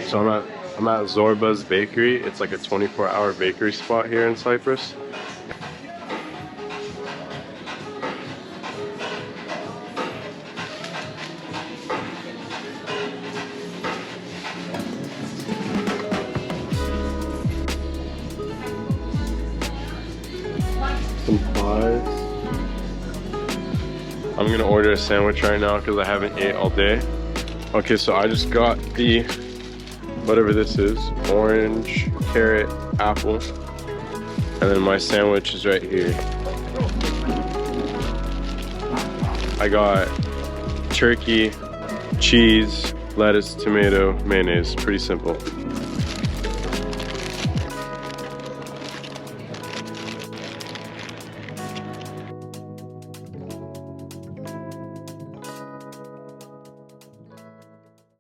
So I'm at Zorba's Bakery. It's like a 24-hour bakery spot here in Cyprus. Some pies. I'm gonna order a sandwich right now because I haven't ate all day. Okay, so I just got the, whatever this is, orange, carrot, apple, and then my sandwich is right here. I got turkey, cheese, lettuce, tomato, mayonnaise. Pretty simple.